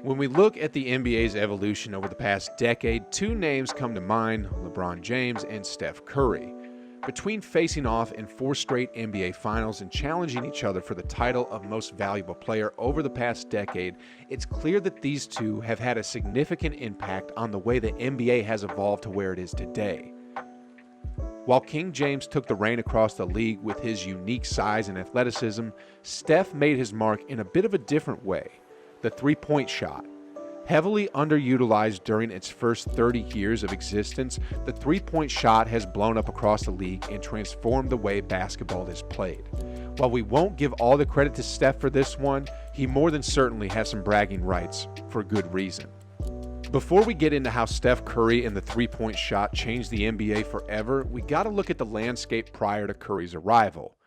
When we look at the NBA's evolution over the past decade, two names come to mind: LeBron James and Steph Curry. Between facing off in 4 straight NBA Finals and challenging each other for the title of Most Valuable Player over the past decade, it's clear that these two have had a significant impact on the way the NBA has evolved to where it is today. While King James took the reign across the league with his unique size and athleticism, Steph made his mark in a bit of a different way: the three-point shot. Heavily underutilized during its first 30 years of existence, the three-point shot has blown up across the league and transformed the way basketball is played. While we won't give all the credit to Steph for this one, he more than certainly has some bragging rights, for good reason. Before we get into how Steph Curry and the three-point shot changed the NBA forever, we gotta look at the landscape prior to Curry's arrival.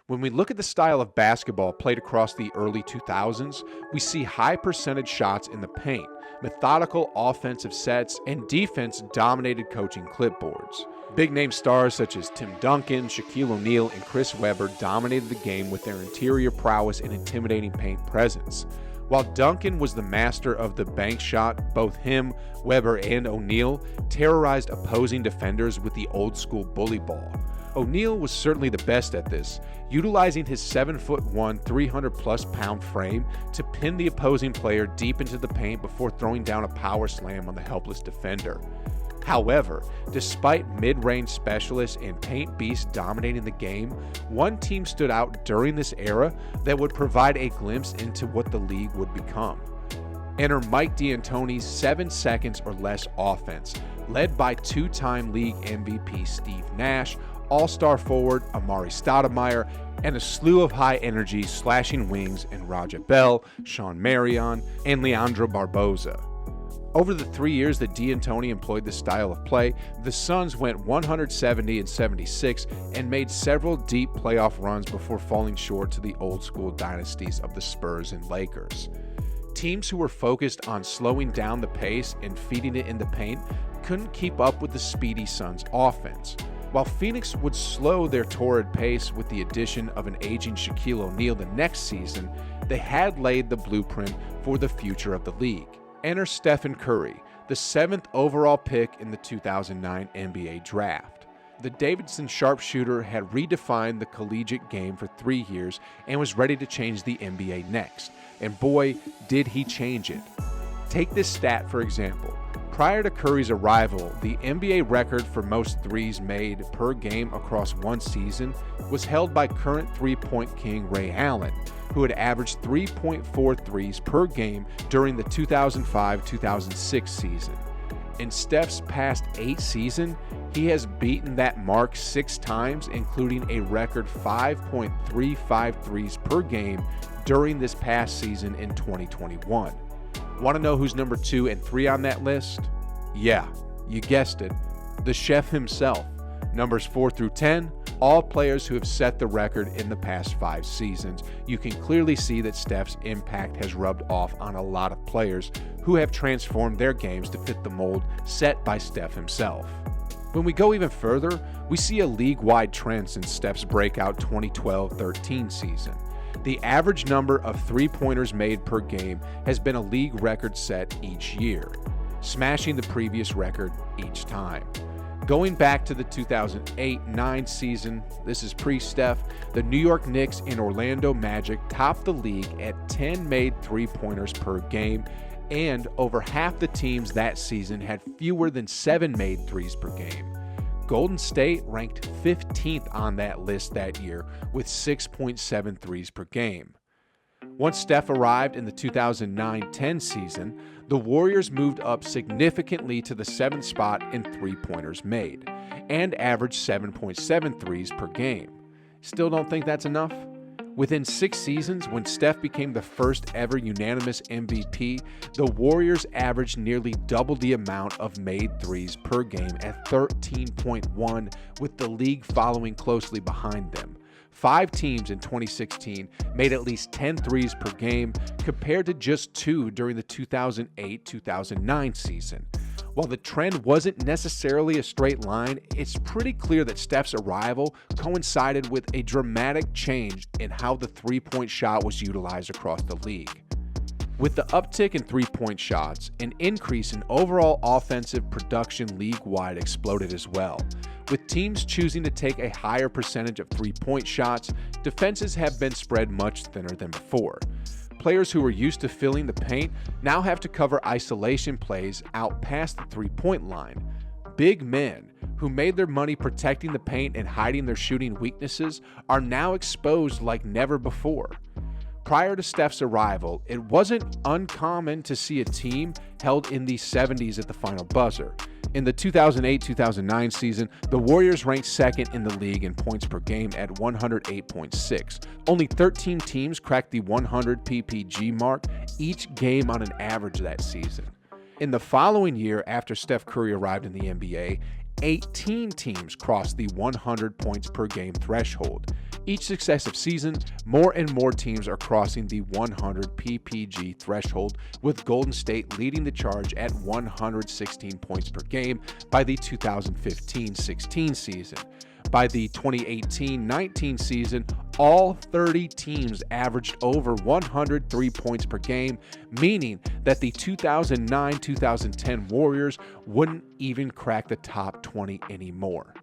When we look at the style of basketball played across the early 2000s, we see high percentage shots in the paint, methodical offensive sets, and defense-dominated coaching clipboards. Big-name stars such as Tim Duncan, Shaquille O'Neal, and Chris Webber dominated the game with their interior prowess and intimidating paint presence. While Duncan was the master of the bank shot, both him, Webber, and O'Neal terrorized opposing defenders with the old-school bully ball. O'Neal was certainly the best at this, utilizing his 7'1", 300-plus pound frame to pin the opposing player deep into the paint before throwing down a power slam on the helpless defender. However, despite mid-range specialists and paint beasts dominating the game, one team stood out during this era that would provide a glimpse into what the league would become. Enter Mike D'Antoni's 7 seconds or less offense, led by two-time league MVP Steve Nash, all-star forward Amari Stoudemire, and a slew of high-energy slashing wings in Raja Bell, Sean Marion, and Leandro Barboza. Over the 3 years that D'Antoni employed this style of play, the Suns went 170-76 and made several deep playoff runs before falling short to the old-school dynasties of the Spurs and Lakers. Teams who were focused on slowing down the pace and feeding it in the paint couldn't keep up with the speedy Suns' offense. While Phoenix would slow their torrid pace with the addition of an aging Shaquille O'Neal the next season, they had laid the blueprint for the future of the league. Enter Stephen Curry, the 7th overall pick in the 2009 NBA Draft. The Davidson sharpshooter had redefined the collegiate game for 3 years and was ready to change the NBA next. And boy, did he change it. Take this stat for example. Prior to Curry's arrival, the NBA record for most threes made per game across one season was held by current three-point king Ray Allen, who had averaged 3.4 threes per game during the 2005-2006 season. In Steph's past 8 seasons, he has beaten that mark 6 times, including a record 5.35 threes per game during this past season in 2021. Want to know who's number 2 and 3 on that list? Yeah, you guessed it, the chef himself. Numbers 4 through 10, all players who have set the record in the past 5 seasons. You can clearly see that Steph's impact has rubbed off on a lot of players who have transformed their games to fit the mold set by Steph himself. When we go even further, we see a league-wide trend since Steph's breakout 2012-13 season. The average number of three-pointers made per game has been a league record set each year, smashing the previous record each time. Going back to the 2008-9 season, this is pre-Steph, the New York Knicks and Orlando Magic topped the league at 10 made three-pointers per game, and over half the teams that season had fewer than 7 made threes per game. Golden State ranked 15th on that list that year with 6.7 threes per game. Once Steph arrived in the 2009-10 season, the Warriors moved up significantly to the 7th spot in three-pointers made and averaged 7.7 threes per game. Still don't think that's enough? Within 6 seasons, when Steph became the first ever unanimous MVP, the Warriors averaged nearly double the amount of made threes per game at 13.1, with the league following closely behind them. 5 teams in 2016 made at least 10 threes per game, compared to just 2 during the 2008-2009 season. While the trend wasn't necessarily a straight line, it's pretty clear that Steph's arrival coincided with a dramatic change in how the three-point shot was utilized across the league. With the uptick in three-point shots, an increase in overall offensive production league-wide exploded as well. With teams choosing to take a higher percentage of three-point shots, defenses have been spread much thinner than before. Players who were used to filling the paint now have to cover isolation plays out past the three-point line. Big men, who made their money protecting the paint and hiding their shooting weaknesses, are now exposed like never before. Prior to Steph's arrival, it wasn't uncommon to see a team held in the 70s at the final buzzer. In the 2008-2009 season, the Warriors ranked second in the league in points per game at 108.6. Only 13 teams cracked the 100 PPG mark each game on an average that season. In the following year, after Steph Curry arrived in the NBA, 18 teams crossed the 100 points per game threshold. Each successive season, more and more teams are crossing the 100 PPG threshold, with Golden State leading the charge at 116 points per game by the 2015-16 season. By the 2018-19 season, all 30 teams averaged over 103 points per game, meaning that the 2009-2010 Warriors wouldn't even crack the top 20 anymore.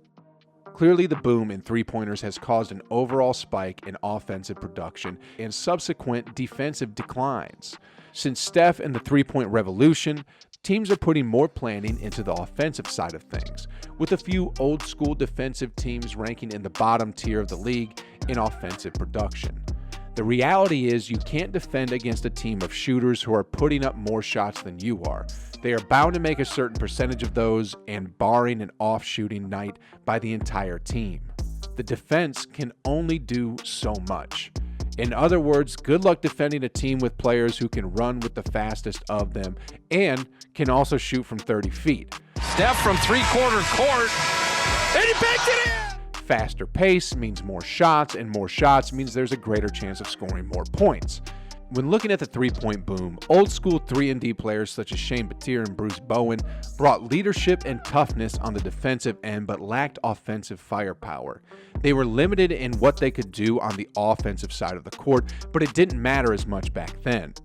Clearly, the boom in three-pointers has caused an overall spike in offensive production and subsequent defensive declines. Since Steph and the three-point revolution, teams are putting more planning into the offensive side of things, with a few old-school defensive teams ranking in the bottom tier of the league in offensive production. The reality is you can't defend against a team of shooters who are putting up more shots than you are. They are bound to make a certain percentage of those, and barring an off-shooting night by the entire team, the defense can only do so much. In other words, good luck defending a team with players who can run with the fastest of them and can also shoot from 30 feet. Steph from three-quarter court, and he banked it in! Faster pace means more shots, and more shots means there's a greater chance of scoring more points. When looking at the three-point boom, old-school 3-and-D players such as Shane Battier and Bruce Bowen brought leadership and toughness on the defensive end but lacked offensive firepower. They were limited in what they could do on the offensive side of the court, but it didn't matter as much back then.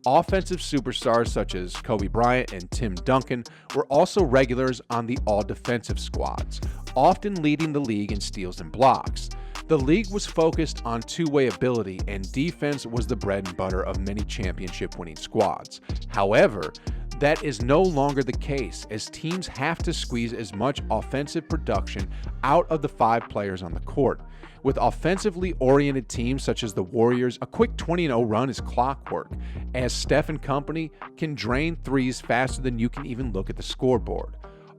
Offensive superstars such as Kobe Bryant and Tim Duncan were also regulars on the all-defensive squads, often leading the league in steals and blocks. The league was focused on two-way ability, and defense was the bread and butter of many championship-winning squads. However, that is no longer the case, as teams have to squeeze as much offensive production out of the 5 players on the court. With offensively oriented teams such as the Warriors, a quick 20-0 run is clockwork, as Steph and company can drain threes faster than you can even look at the scoreboard.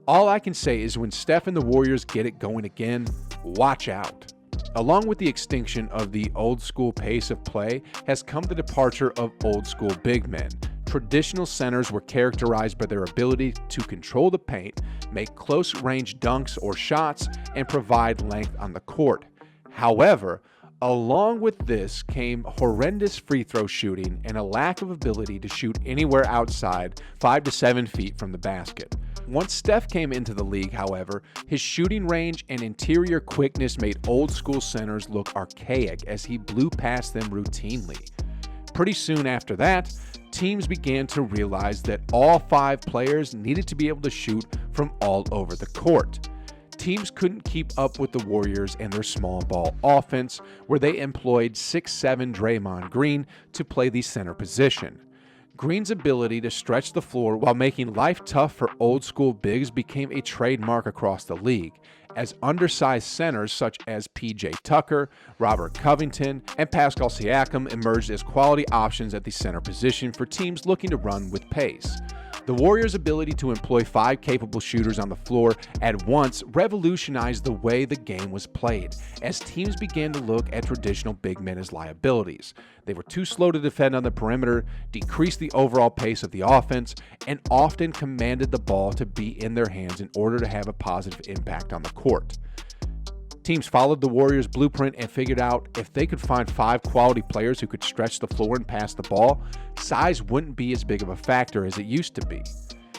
All I can say is when Steph and the Warriors get it going again, watch out. Along with the extinction of the old-school pace of play has come the departure of old-school big men. Traditional centers were characterized by their ability to control the paint, make close-range dunks or shots, and provide length on the court. However, along with this came horrendous free throw shooting and a lack of ability to shoot anywhere outside 5 to 7 feet from the basket. Once Steph came into the league, however, his shooting range and interior quickness made old-school centers look archaic as he blew past them routinely. Pretty soon after that, teams began to realize that all 5 players needed to be able to shoot from all over the court. Teams couldn't keep up with the Warriors and their small ball offense, where they employed 6'7" Draymond Green to play the center position. Green's ability to stretch the floor while making life tough for old-school bigs became a trademark across the league, as undersized centers such as P.J. Tucker, Robert Covington, and Pascal Siakam emerged as quality options at the center position for teams looking to run with pace. The Warriors' ability to employ 5 capable shooters on the floor at once revolutionized the way the game was played, as teams began to look at traditional big men as liabilities. They were too slow to defend on the perimeter, decreased the overall pace of the offense, and often commanded the ball to be in their hands in order to have a positive impact on the court. Teams followed the Warriors' blueprint and figured out if they could find 5 quality players who could stretch the floor and pass the ball, size wouldn't be as big of a factor as it used to be.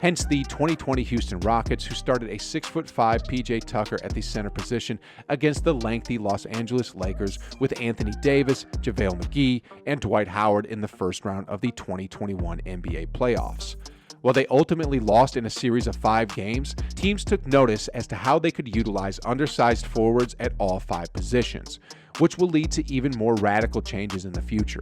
Hence the 2020 Houston Rockets, who started a 6'5" PJ Tucker at the center position against the lengthy Los Angeles Lakers with Anthony Davis, JaVale McGee, and Dwight Howard in the first round of the 2021 NBA playoffs. While they ultimately lost in a series of 5 games, teams took notice as to how they could utilize undersized forwards at all 5 positions, which will lead to even more radical changes in the future.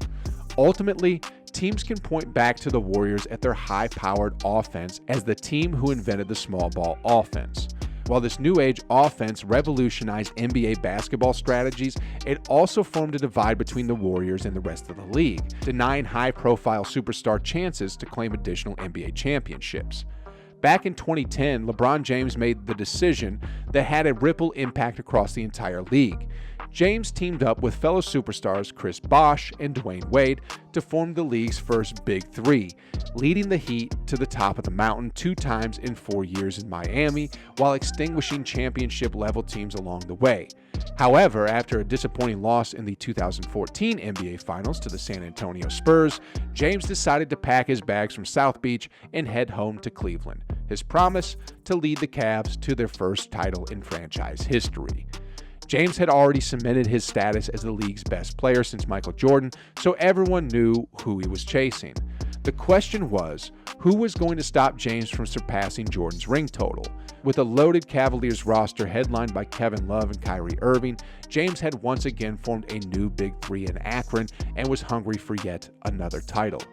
Ultimately, teams can point back to the Warriors at their high-powered offense as the team who invented the small ball offense. While this new age offense revolutionized NBA basketball strategies, it also formed a divide between the Warriors and the rest of the league, denying high-profile superstar chances to claim additional NBA championships. Back in 2010, LeBron James made the decision that had a ripple impact across the entire league. James teamed up with fellow superstars Chris Bosh and Dwayne Wade to form the league's first Big Three, leading the Heat to the top of the mountain 2 times in 4 years in Miami, while extinguishing championship-level teams along the way. However, after a disappointing loss in the 2014 NBA Finals to the San Antonio Spurs, James decided to pack his bags from South Beach and head home to Cleveland, his promise to lead the Cavs to their first title in franchise history. James had already cemented his status as the league's best player since Michael Jordan, so everyone knew who he was chasing. The question was, who was going to stop James from surpassing Jordan's ring total? With a loaded Cavaliers roster headlined by Kevin Love and Kyrie Irving, James had once again formed a new Big Three in Akron and was hungry for yet another title.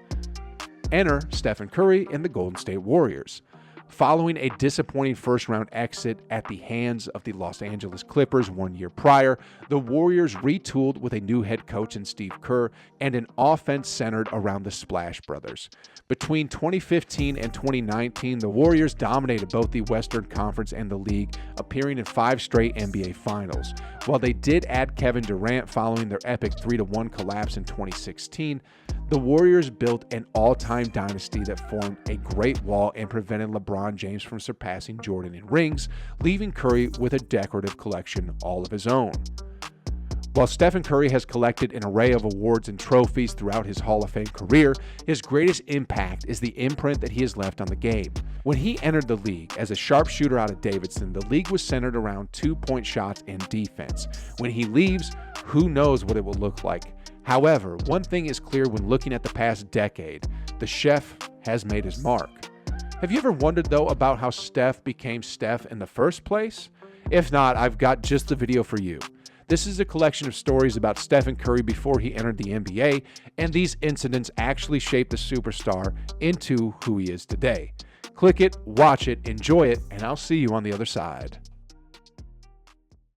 Enter Steph Curry and the Golden State Warriors. Following a disappointing first-round exit at the hands of the Los Angeles Clippers 1 year prior, the Warriors retooled with a new head coach in Steve Kerr and an offense centered around the Splash Brothers. Between 2015 and 2019, the Warriors dominated both the Western Conference and the league, appearing in 5 straight NBA Finals. While they did add Kevin Durant following their epic 3-1 collapse in 2016, the Warriors built an all-time dynasty that formed a great wall and prevented LeBron James from surpassing Jordan in rings, leaving Curry with a decorative collection all of his own. While Stephen Curry has collected an array of awards and trophies throughout his Hall of Fame career, his greatest impact is the imprint that he has left on the game. When he entered the league as a sharpshooter out of Davidson, the league was centered around 2-point shots and defense. When he leaves, who knows what it will look like. However, one thing is clear when looking at the past decade: the chef has made his mark. Have you ever wondered, though, about how Steph became Steph in the first place? If not, I've got just the video for you. This is a collection of stories about Stephen Curry before he entered the NBA, and these incidents actually shaped the superstar into who he is today. Click it, watch it, enjoy it, and I'll see you on the other side.